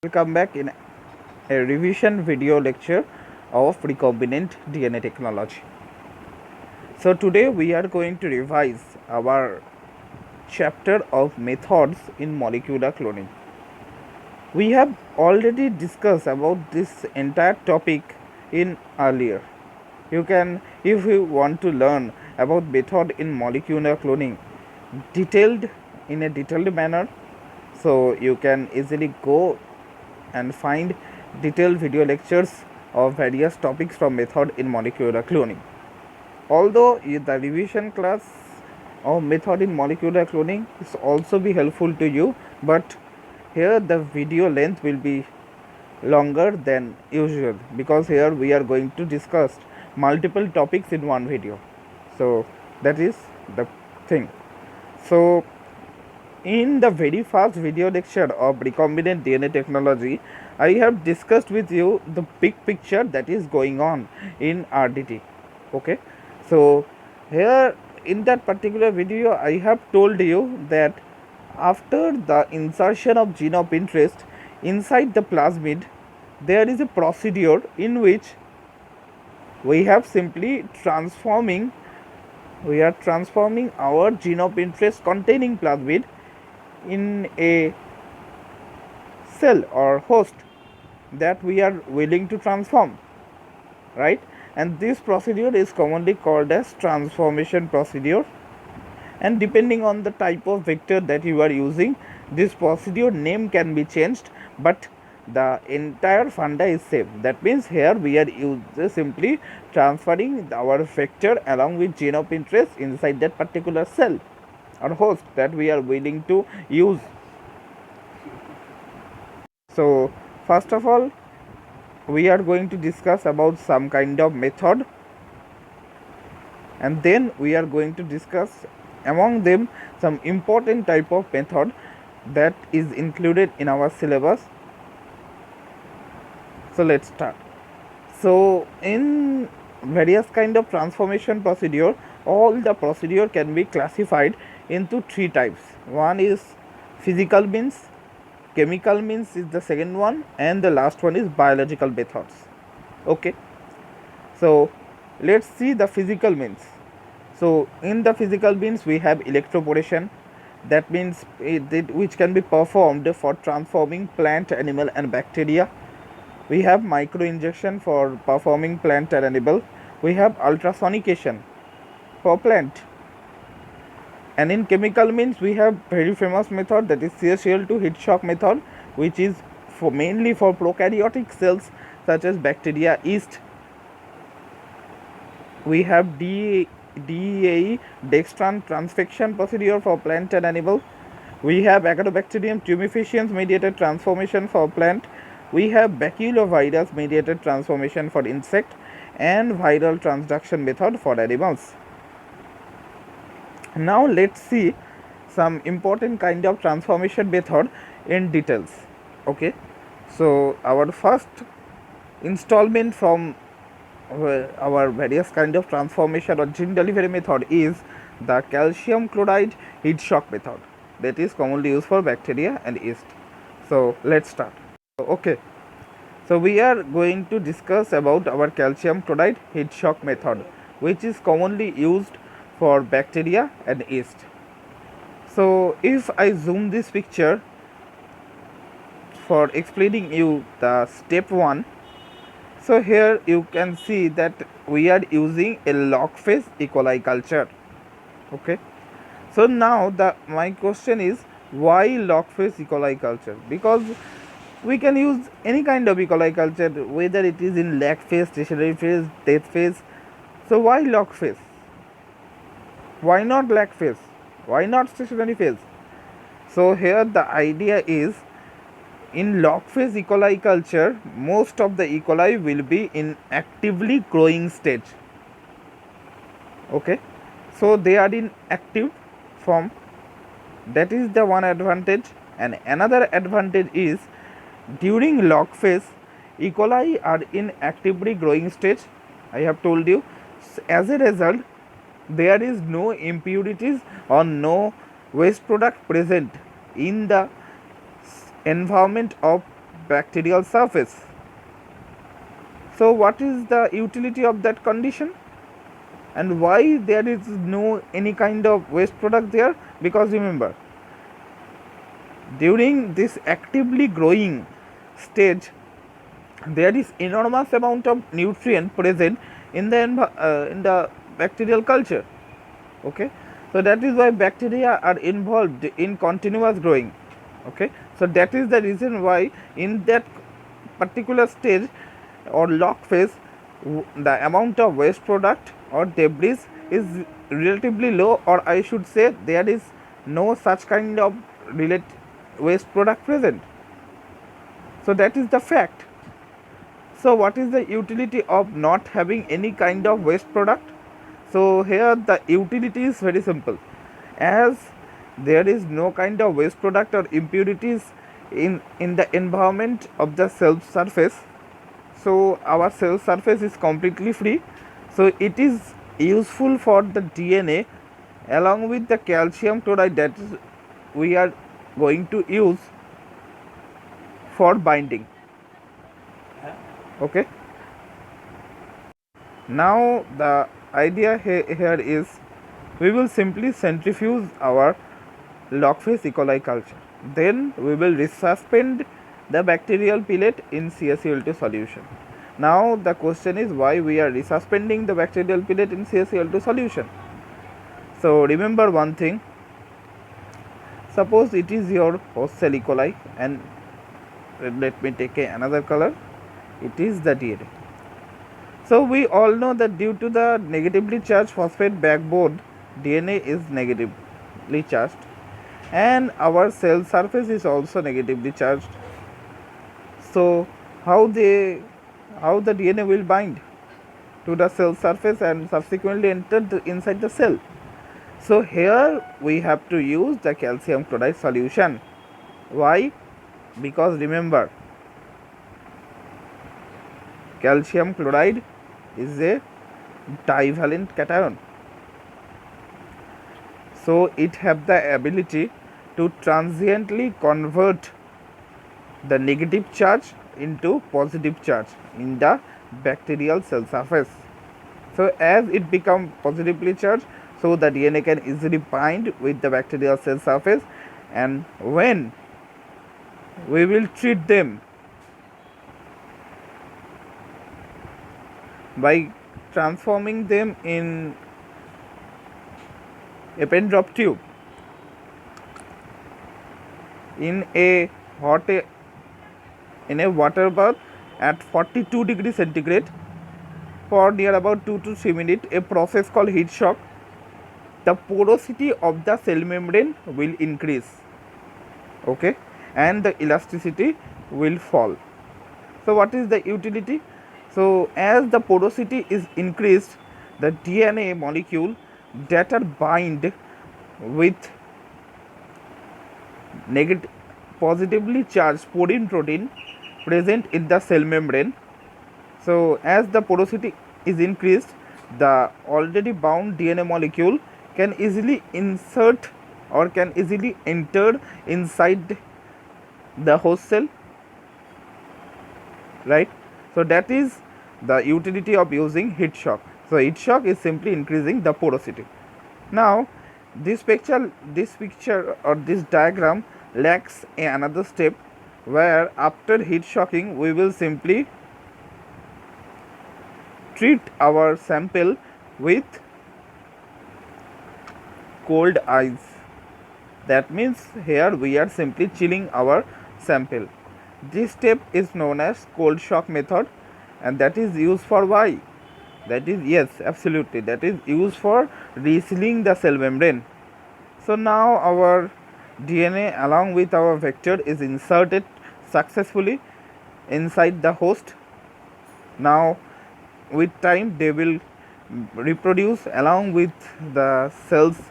Welcome back in a revision video lecture of recombinant DNA technology. So today we are going to revise our chapter of methods in molecular cloning. We have already discussed about this entire topic in earlier. You can, if you want to learn about method in molecular cloning detailed in a detailed manner, so you can easily go and find detailed video lectures of various topics from method in molecular cloning. Although the revision class of method in molecular cloning is also be helpful to you, but here the video length will be longer than usual because here we are going to discuss multiple topics in one video. So that is the thing. So in the very first video lecture of recombinant DNA technology, I have discussed with you the big picture that is going on in RDT. Okay, so here in that particular video, I have told you that after the insertion of gene of interest inside the plasmid, there is a procedure in which we have simply transforming our gene of interest containing plasmid in a cell or host that we are willing to transform, right? And this procedure is commonly called as transformation procedure, and depending on the type of vector that you are using, this procedure name can be changed, but the entire funda is same. That means here we are simply transferring our vector along with gene of interest inside that particular cell or host that we are willing to use. So first of all, we are going to discuss about some kind of method, and then we are going to discuss among them some important type of method that is included in our syllabus. So let's start. So in various kind of transformation procedure, all the procedure can be classified into three types. One is physical means, chemical means is the second one, and the last one is biological methods. Okay, so let's see the physical means. So in the physical means we have electroporation, that means which can be performed for transforming plant, animal and bacteria. We have microinjection for performing plant and animal. We have ultrasonication for plant. And in chemical means we have very famous method, that is CaCl2 heat shock method, which is for mainly for prokaryotic cells such as bacteria, yeast. We have DEAE dextran transfection procedure for plant and animal. We have Agarobacterium tumefaciens mediated transformation for plant. We have baculovirus mediated transformation for insect, and viral transduction method for animals. Now let's see some important kind of transformation method in details. Okay, so our first installment from our various kind of transformation or gene delivery method is the calcium chloride heat shock method, that is commonly used for bacteria and yeast. So let's start. Okay, so we are going to discuss about our calcium chloride heat shock method, which is commonly used for bacteria and yeast. So if I zoom this picture for explaining you the step 1, so here you can see that we are using a log phase E. coli culture. Okay, so now my question is, why log phase E. coli culture? Because we can use any kind of E. coli culture, whether it is in lag phase, stationary phase, death phase. So why log phase? Why not lag phase? Why not stationary phase? So here the idea is, in log phase E. coli culture, most of the E. coli will be in actively growing stage. Okay, so they are in active form. That is the one advantage. And another advantage is, during log phase, E. coli are in actively growing stage. I have told you. As a result, there is no impurities or no waste product present in the environment of bacterial surface. So what is the utility of that condition, and why there is no any kind of waste product there? Because remember, during this actively growing stage, there is enormous amount of nutrient present in the bacterial culture. Okay, so that is why bacteria are involved in continuous growing. Okay, so that is the reason why in that particular stage or log phase, the amount of waste product or debris is relatively low, or I should say there is no such kind of waste product present. So that is the fact. So what is the utility of not having any kind of waste product? So here the utility is very simple. As there is no kind of waste product or impurities in the environment of the cell surface, so our cell surface is completely free. So it is useful for the DNA along with the calcium chloride that we are going to use for binding. Okay, now the idea here is we will simply centrifuge our log phase E. coli culture. Then we will resuspend the bacterial pellet in CaCl2 solution. Now the question is why we are resuspending the bacterial pellet in CaCl2 solution. So remember one thing, suppose it is your host cell E. coli, and let me take another color, it is the DNA. So we all know that due to the negatively charged phosphate backbone, DNA is negatively charged and our cell surface is also negatively charged. So how the DNA will bind to the cell surface and subsequently enter inside the cell? So here we have to use the calcium chloride solution. Why? Because remember, calcium chloride is a divalent cation. So it have the ability to transiently convert the negative charge into positive charge in the bacterial cell surface. So as it becomes positively charged, so the DNA can easily bind with the bacterial cell surface, and when we will treat them by transforming them in a pen drop tube in a water bath at 42 degrees centigrade for near about 2 to 3 minutes, a process called heat shock, the porosity of the cell membrane will increase, okay, and the elasticity will fall. So what is the utility? So as the porosity is increased, the DNA molecule that are bind with positively charged porine protein present in the cell membrane. So as the porosity is increased, the already bound DNA molecule can easily insert or can easily enter inside the host cell, right? So that is the utility of using heat shock. So heat shock is simply increasing the porosity. Now this picture or this diagram lacks another step, where after heat shocking we will simply treat our sample with cold ice. That means here we are simply chilling our sample. This step is known as cold shock method, and that is used for why? That is, yes, absolutely, that is used for resealing the cell membrane. So now our DNA along with our vector is inserted successfully inside the host. Now with time they will reproduce along with the cell's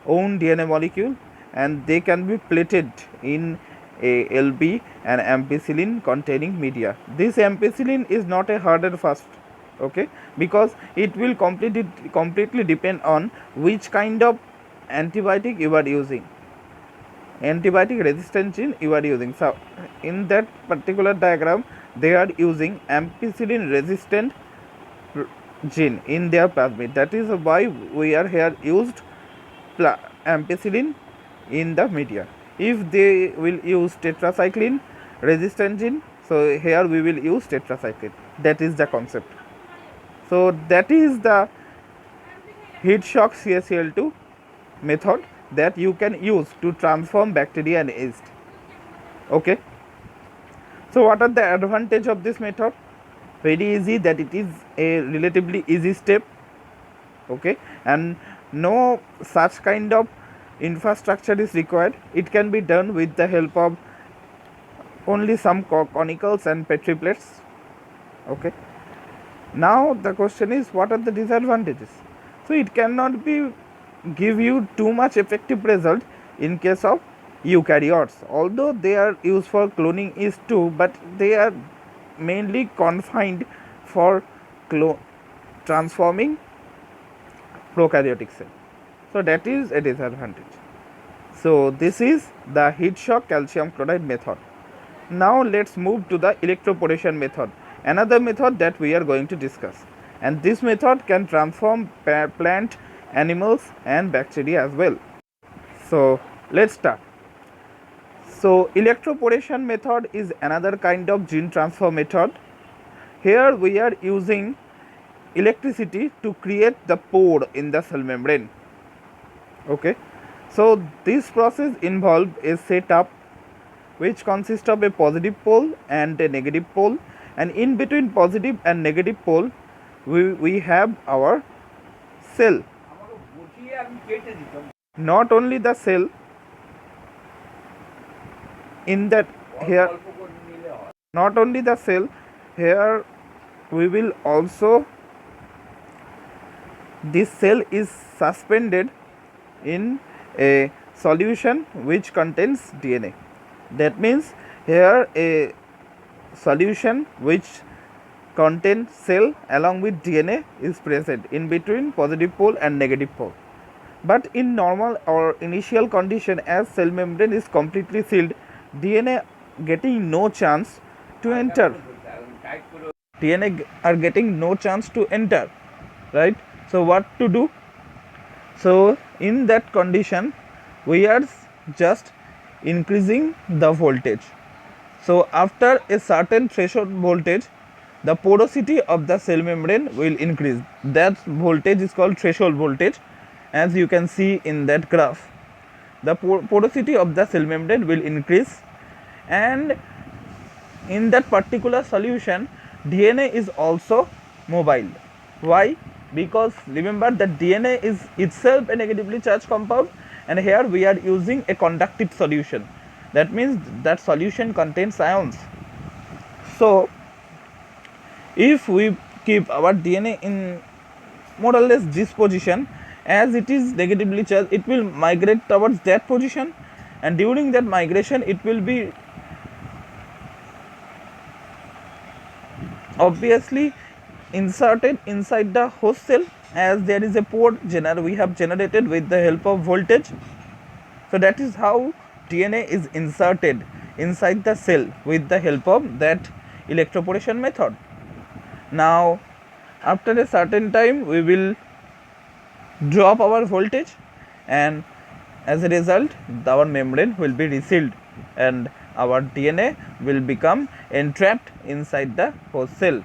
own DNA molecule, and they can be plated in a LB and ampicillin containing media. This ampicillin is not a hard and fast, okay, because it will completely depend on which kind of antibiotic you are using. antibiotic resistant gene you are using. So in that particular diagram they are using ampicillin resistant gene in their plasmid. That is why we are here used ampicillin in the media. If they will use tetracycline resistant gene, so here we will use tetracycline. That is the concept. So that is the heat shock CaCl2 method that you can use to transform bacteria and yeast. Okay. So what are the advantage of this method? Very easy, that it is a relatively easy step. Okay, and no such kind of infrastructure is required. It can be done with the help of only some conicals and petri plates. Okay, now the question is, what are the disadvantages? So it cannot be give you too much effective result in case of eukaryotes, although they are used for cloning yeast too, but they are mainly confined for transforming prokaryotic cell. So that is a disadvantage. So this is the heat shock calcium chloride method. Now let's move to the electroporation method, another method that we are going to discuss. And this method can transform plant, animals and bacteria as well. So let's start. So electroporation method is another kind of gene transfer method. Here we are using electricity to create the pore in the cell membrane. Okay, so this process involves a setup which consists of a positive pole and a negative pole, and in between positive and negative pole we have our cell. Not only the cell, in that here, not only the cell, here we will also, this cell is suspended in a solution which contains DNA. That means here a solution which contains cell along with DNA is present in between positive pole and negative pole. But in normal or initial condition, as cell membrane is completely sealed, DNA getting no chance to enter. DNA are getting no chance to enter, right? So what to do? So in that condition we are just increasing the voltage. So after a certain threshold voltage, the porosity of the cell membrane will increase. That voltage is called threshold voltage, as you can see in that graph. The porosity of the cell membrane will increase, and in that particular solution DNA is also mobile. Why? Because remember that DNA is itself a negatively charged compound, and here we are using a conductive solution. That means that solution contains ions. So if we keep our DNA in more or less this position, as it is negatively charged, it will migrate towards that position, and during that migration it will be obviously inserted inside the host cell, as there is a pore we have generated with the help of voltage. So that is how DNA is inserted inside the cell with the help of that electroporation method. Now after a certain time we will drop our voltage, and as a result our membrane will be resealed and our DNA will become entrapped inside the host cell.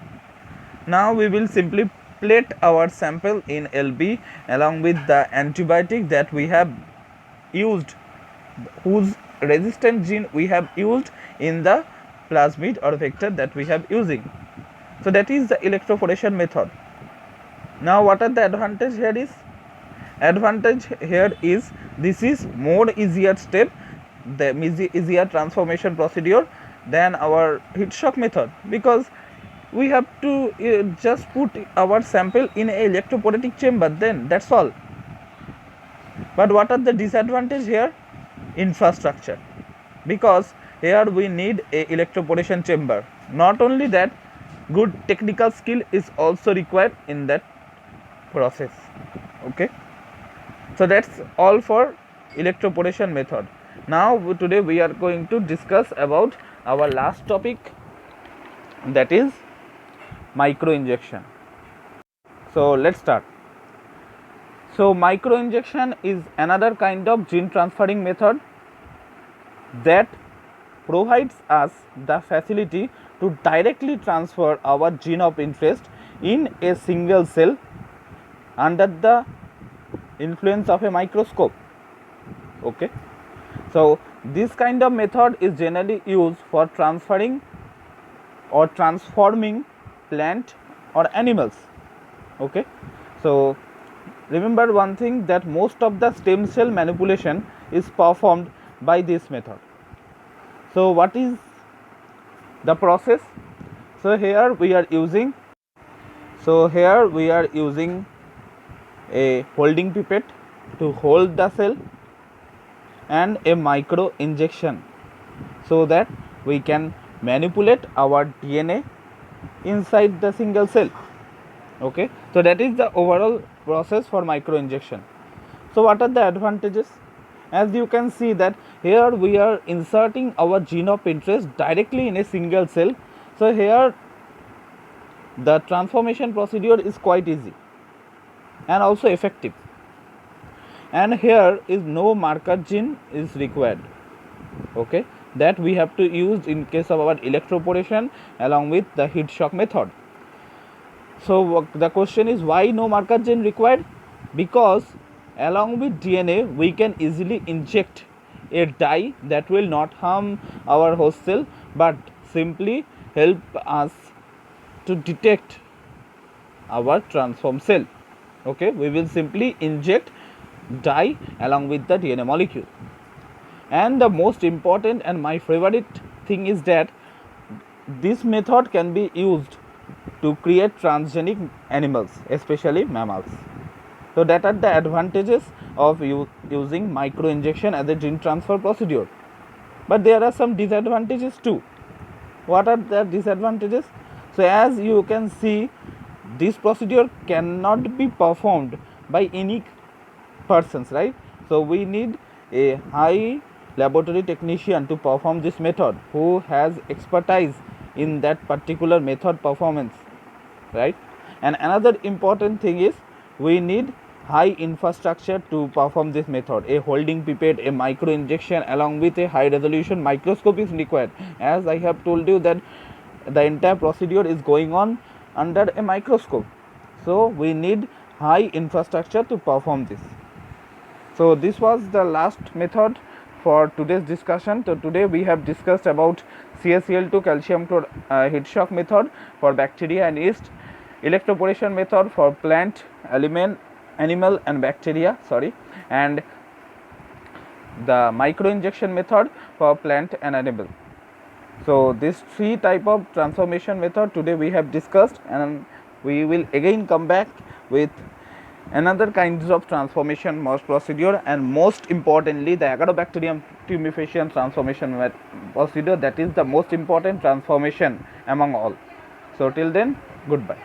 Now we will simply plate our sample in LB along with the antibiotic that we have used, whose resistant gene we have used in the plasmid or vector that we have using. So that is the electroporation method. Now what are the advantage here is? Advantage here is, this is more easier step, the easier transformation procedure than our heat shock method, because we have to just put our sample in a electroporatic chamber, then that's all. But what are the disadvantage here? Infrastructure, because here we need a electroporation chamber. Not only that, good technical skill is also required in that process. Okay, so that's all for electroporation method. Now today we are going to discuss about our last topic, that is micro injection. So let's start. So micro injection is another kind of gene transferring method that provides us the facility to directly transfer our gene of interest in a single cell under the influence of a microscope. Okay, so this kind of method is generally used for transferring or transforming plant or animals. Okay, so remember one thing, that most of the stem cell manipulation is performed by this method. So what is the process? So here we are using a holding pipette to hold the cell and a micro injection so that we can manipulate our DNA inside the single cell. Okay, so that is the overall process for micro injection. So what are the advantages? As you can see that here we are inserting our gene of interest directly in a single cell. So here the transformation procedure is quite easy and also effective, and here is no marker gene is required. Okay, that we have to use in case of our electroporation along with the heat shock method. So the question is, why no marker gene required? Because along with DNA we can easily inject a dye that will not harm our host cell but simply help us to detect our transform cell. Okay, we will simply inject dye along with the DNA molecule. And the most important and my favorite thing is that this method can be used to create transgenic animals, especially mammals. So that are the advantages of using micro injection as a gene transfer procedure. But there are some disadvantages too. What are the disadvantages? So as you can see, this procedure cannot be performed by any persons, right? So we need a high laboratory technician to perform this method who has expertise in that particular method performance, right? And another important thing is we need high infrastructure to perform this method. A holding pipette, a micro injection along with a high resolution microscope is required. As I have told you that the entire procedure is going on under a microscope, so we need high infrastructure to perform this. So this was the last method for today's discussion. So today we have discussed about CaCl2 calcium chloride heat shock method for bacteria and yeast, electroporation method for plant, animal and bacteria, and the micro injection method for plant and animal. So these three type of transformation method today we have discussed, and we will again come back with another kinds of transformation procedure, and most importantly the Agarobacterium tumefaciens transformation procedure, that is the most important transformation among all. So till then, goodbye.